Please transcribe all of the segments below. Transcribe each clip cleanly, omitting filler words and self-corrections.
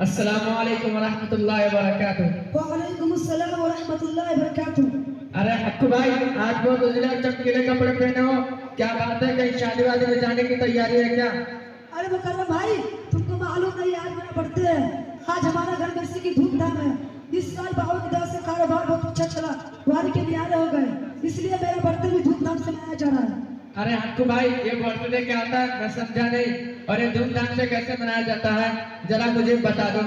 अस्सलामु अलैकुम वरहमतुल्लाहि वबरकातुह। वालेकुम अस्सलाम व रहमतुल्लाहि व बरकातुहू। अरे हक्कू भाई, आज बहुत उजले और चमकीले कपड़े पहने हो, क्या बात है? कहीं शादी वादी में जाने की तैयारी है क्या? अरे मुकर्रम भाई, तुमको मालूम नहीं आज मेरा बर्थडे है। आज हमारा घर में इसी की धूमधाम है। इस साल बाबा की दया से कारोबार बहुत अच्छा चला, वारी के नियारे हो गए, इसलिए मेरा बर्थडे भी धूमधाम से मनाया जा रहा है। अरे हक्कू भाई, ये बर्थडे क्या होता है मैं समझा नहीं, और ये धूमधाम से कैसे मनाया जाता है, जरा मुझे बता दो।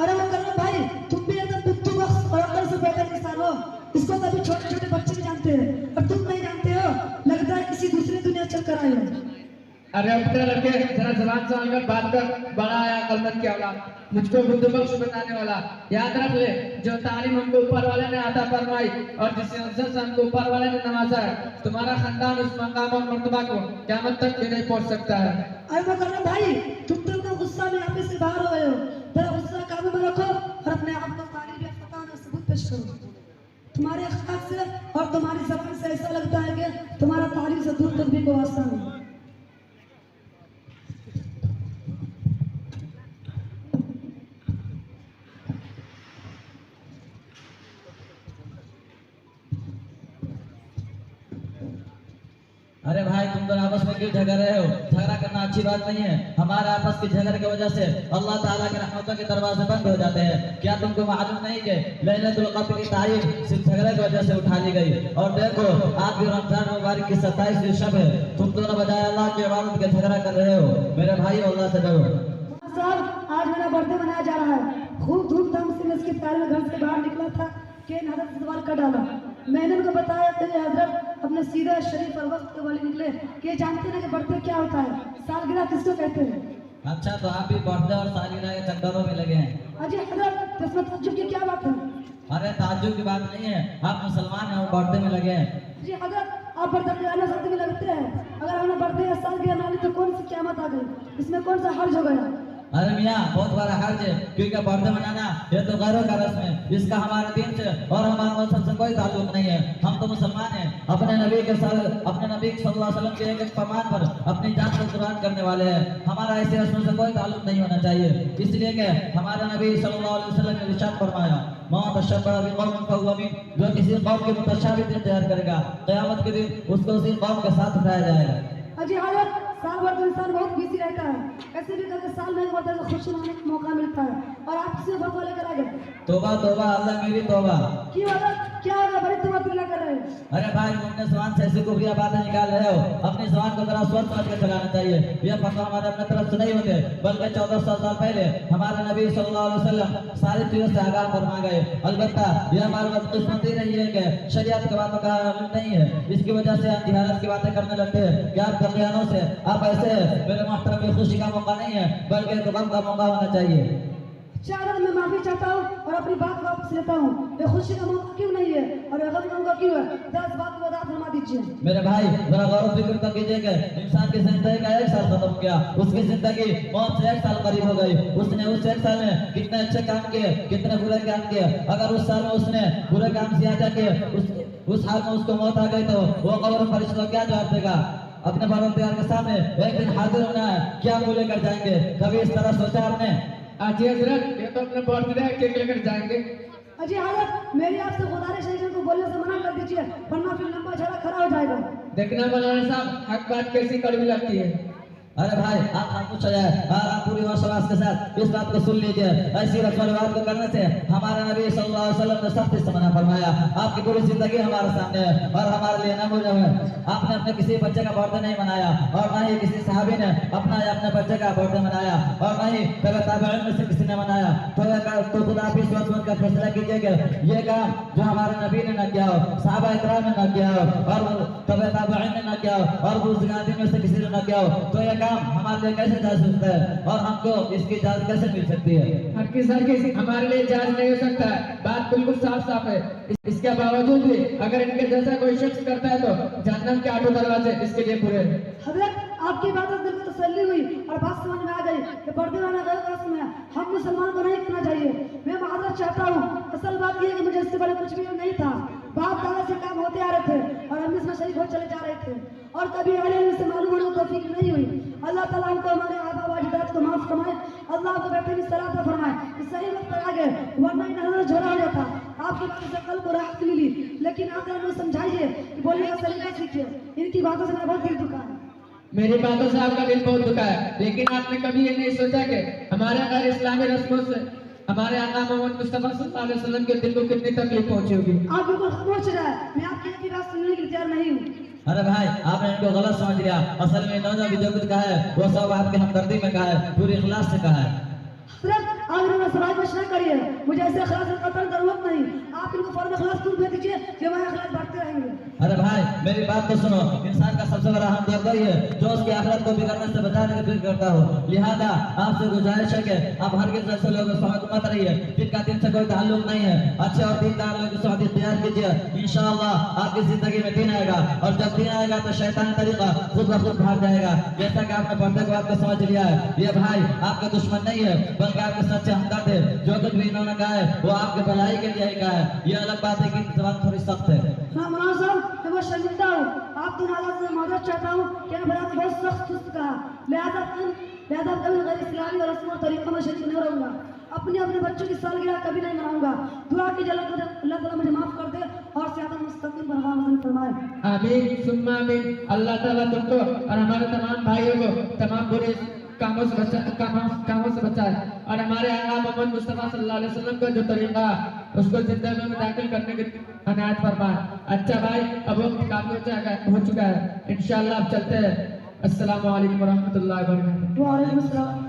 अरे मुकर्रम भाई, तुम भी एकदम बुद्धू बख्श और अकल से बेहतर इंसान हो। इसको तो अभी छोटे छोटे बच्चे भी जानते हैं, और तुम नहीं जानते हो। लगता है किसी दूसरी दुनिया चल कर आए हो। अरे अपने लड़के, जरा जबान संभाल कर बात कर, बड़ा आया अकलमंद क्या वाला, मुझको बुद्धू बख्श बताने वाला। याद रख ले, जो तालीम हमको ऊपर वाले ने अता फरमाई और जिस इज्जत से हमको ऊपर वाले ने नवाजा है, तुम्हारा खानदान उस मकाम और मर्तबा को क़यामत तक भी नहीं पहुंच सकता है। अरे मुकर्रम भाई, तुम तो इतना गुस्सा में आप से बाहर हो गए हो। तेरा गुस्सा काबू में रखो और अपने आप को तारीफ या फतह में सबूत पेश करो। तुम्हारे अखलाक से और तुम्हारी जबान से ऐसा लगता है कि तुम्हारा तालीम से दूर तक भी कोई वास्ता नहीं। अरे भाई, तुम दोनों आपस में क्यों झगड़ रहे हो? झगड़ा करना अच्छी बात नहीं है। हमारे आपस के झगड़े की वजह से अल्लाह ताला के रहमतों के दरवाजे बंद हो जाते हैं। क्या तुमको मालूम नहीं कि लैलतुल क़द्र की तारीफ सिर्फ झगड़े की वजह से उठा ली गई? और देखो, आज भी रमजान मुबारक की 27वीं शब है, तुम दोनों बजाय अल्लाह की इबादत के झगड़ा कर रहे हो। मेरे भाई, अल्लाह से डरो। साहब, आज मेरा बर्थडे मनाया जा रहा है। खूब धूमधाम से मैं इसकी तारीफ में घर से बाहर निकला था कि हजरत से सवाल कर डाला। मैंने उनको बताया कि हजरत अपने सीधा शरीफ और वक्त के वाले निकले कि जानते हैं कि बर्थडे क्या होता है, सालगिरह किसको कहते हैं। अच्छा, तो आप भी बर्थडे और सालगिरह के चक्करों में लगे हैं? अजी हजरत, इसमें ताज्जुब की क्या बात है? अरे ताज्जुब की बात नहीं है, आप मुसलमान हैं और बर्थडे में लगे हैं। जी हजरत, आप बर्थडे सर्दी में लगते हैं। अगर हमने बर्थडे या सालगिरह ना ली तो कौन सी क़यामत आ गई? इसमें कौन सा हर्ज हो गया? अरे मियाँ, बहुत बड़ा हर्ज है, क्योंकि बर्थडे मनाना ये तो गैरों का रस्म है। इसका हमारे दिन से और हमारे मजहब से कोई ताल्लुक नहीं है। हम तो मुसलमान हैं, अपने नबी सल्लल्लाहु अलैहि वसल्लम के एक फरमान पर अपनी जान को कुर्बान करने वाले हैं। हमारा ऐसे रस्मों से कोई ताल्लुक नहीं होना चाहिए, इसलिए कि हमारा नबी सल्लल्लाहु अलैहि वसल्लम ने इरशाद फरमाया, मा तशब्बह बिक़ौमिन फहुवा मिन्हुम, जो किसी कौम के मुतशाबिह दिन तैयार करेगा, क़यामत के दिन उसको उसी कौम के साथ उठाया जाएगा। अजी हजरत, साल भर तो इंसान बहुत बिजी रहता है, ऐसे भी करके साल में एक बार तो खुश होने का मौका मिलता है, और आप किसी को फतवा लेकर आ गए। तौबा तौबा, अल्लाह मेरी तौबा। क्यों हजरत, क्या होगा? बड़ी तौबा तुल्ला कर रहे हैं। अरे भाई, तुम अपने ज़ुबान से ऐसी कुफरिया बातें निकाल रहे हो। अपनी ज़ुबान को जरा सोच समझ के चलाना चाहिए। यह फतवा हमारे अपने तरफ से नहीं होते, बल्कि 1400 साल पहले हमारे नबी सल्लल्लाहु अलैहि वसल्लम सारी चीजों से आगाह फरमा गए। अलबत्ता यह हमारी बदकिस्मती नहीं है कि शरीयत की बातों का अमल नहीं है, इसकी वजह से हम जिहालत की बातें करने लगते हैं। क्या आप बयानों से आप ऐसे मेरे मोहतरम की खुशी का मौका नहीं है, बल्कि गम का मौका होना चाहिए। शायद मैं माफी चाहता हूँ और अपनी बात वापस लेता हूँ। ये खुशी का मौका क्यों नहीं है और गम का मौका क्यों है? 10 बात को वजाहत फरमा दीजिए। मेरे भाई, जरा गौर फिक्र तो कीजिए कि इंसान की जिंदगी का 1 साल खत्म किया, उसकी जिंदगी मौत से 1 साल करीब हो गई। उसने उस 1 साल में कितने अच्छे काम किए, कितने बुरे काम किए। अगर उस साल में उसने बुरे काम ज्यादा किए, उस हाल में उसको मौत आ गई, तो वो कब्र फरिश्तों क्या जवाब देगा? अपने परवरदिगार के सामने एक दिन हाजिर होना है, क्या मुंह लेकर जाएंगे? कभी इस तरह सोचा आपने? अजी हजरत, ये तो अपने बर्थडे है, केक लेकर जाएंगे। अजी हजरत, मेरी आपसे गुजारिश है कि उनको बोलने से मना कर दीजिए, वरना फिर लंबा झगड़ा खड़ा हो जाएगा। देखना मौलाना साहब, हक बात कैसी कड़वी लगती है। अरे भाई, आप पूछा जाए और आप पूरी विश्वास के साथ इस बात को सुन लीजिए। ऐसी रस्म रिवाज को करने से हमारे नबी सल्लल्लाहु अलैहि वसल्लम ने सख्ती से मना फरमाया। आपकी पूरी जिंदगी हमारे सामने है और हमारे लिए नामुमकिन है। आपने अपने किसी बच्चे का बर्थडे नहीं मनाया, और न ही किसी सहाबी ने अपने बच्चे का बर्थडे मनाया, और न ही ताबईन में से किसी ने मनाया। तो खुदा भी सोच समझ कर फैसला कीजिए कि ये काम जो हमारे नबी ने न किया हो, सहाबा इकराम ने न किया हो, और ताबईन ने न किया हो, और बुजुर्गान में से किसी ने न किया हो, तो ये काम हमारे लिए कैसे जा सकता है और हमको इसकी इजाजत कैसे मिल सकती है? हर हमारे लिए इजाजत नहीं हो सकता है, बात बिल्कुल साफ साफ है। इसके बावजूद भी अगर इनके जैसा कोई शख्स करता है तो जहन्नम के 8 दरवाजे इसके लिए पूरे हैं। हजरत, आपकी बात से दिल को तसल्ली हुई और बात समझ में आ गई कि बर्थडे वाला गलत रस्म है, हम मुसलमान को नहीं करना चाहिए। मैं माजरत चाहता हूँ। असल बात यह है कि मुझे इससे बड़े कुछ भी नहीं था। बाप दादा से काम होते आ रहे थे और हम इसमें शरीफ हो चले जा रहे थे और कभी आने से मालूम होने को तौफीक नहीं हुई। अल्लाह ताला हमको हमारे आबा व अजदाद को माफ फरमाए, अल्लाह को बेहतरीन सलाह फरमाए कि सही वक्त पर आ गए, वरना इन नजर झोरा हो जाता। आपकी बातों से कल को राहत मिली, लेकिन आप हमें समझाइए कि बोलने का सलीका सीखिए। इनकी बातों से मेरा बहुत दिल दुखा है। मेरी बातों से आपका दिल बहुत दुखा है, लेकिन आपने कभी ये नहीं सोचा कि हमारे गैर इस्लामी रस्मों से हमारे आका मोहम्मद मुस्तफा सल्लल्लाहु अलैहि वसल्लम के दिल को कितनी तकलीफ पहुंची होगी। आप बिल्कुल खामोश रहे, मैं आपकी एक भी बात सुनने के लिए तैयार नहीं हूँ। अरे भाई आपने इनको गलत समझ लिया। असल में इन्होंने भी जो कुछ कहा है वो सब आपके हमदर्दी में कहा है, पूरी इखलास से कहा है। हजरत आप इन्होंने सवाल मशना करिए, मुझे ऐसे अखलास की कतई जरूरत नहीं। आप इनको फौरन अखलास को भेज दीजिए कि वह अखलास बढ़ते रहेंगे। अरे भाई मेरी बात तो सुनो, इंसान का सबसे बड़ा हमदर्द वही है जो उसकी आखिरत को बिगड़ने से बचाने की फिक्र करता हो। लिहाजा आपसे गुजारिश है कि आप हरगिज़ ऐसे लोगों से मत रहिए जिनका दिन से कोई ताल्लुक नहीं है। अच्छे और दीनदार लोगों से हदीस तैयार कीजिए, इंशाअल्लाह आपकी जिंदगी में दिन आएगा, और जब दिन आएगा तो शैतान तरीका खुद ब खुद भाग जाएगा। जैसा कि आपने पर्दे को आपको समझ लिया है, ये भाई आपके दुश्मन नहीं है बल्कि आपके सच्चे हमदर्द है। जो कुछ भी इन्होंने कहा है वो आपके भलाई के लिए ही कहा है। ये अलग बात है कि इनकी ज़बान थोड़ी सख्त है। हाँ मौलाना साहब, मैं बहुत शर्मिंदा हूँ, आप तो नाला से माजरत चाहता हूँ कि मैंने बड़ा बहुत सख्त सुस्त कहा। लिहाजा कभी गैर इस्लामी और रस्म और तरीक़ों में शरीक नहीं रहूँगा। अपने बच्चों की सालगिरह कभी नहीं मनाऊंगा। दुआ की अल्लाह ताला मुझे माफ कर दे और सियादत मुस्तकीम पर अमल फरमाए। आमीन सुम्मा आमीन। अल्लाह ताला तुमको और हमारे तमाम भाइयों को तमाम बुरे कामों से बचाए, और हमारे आका मोहम्मद मुस्तफा सल्लल्लाहु अलैहि वसल्लम का जो तरीका उसको जिंदगी में दाखिल करने की अनायत फरमाए। अच्छा भाई, अब वक्त काफी हो चुका है, इंशाअल्लाह अब चलते हैं। अस्सलाम वालेकुम व रहमतुल्लाहि व बरकातहू। वालेकुम अस्सलाम।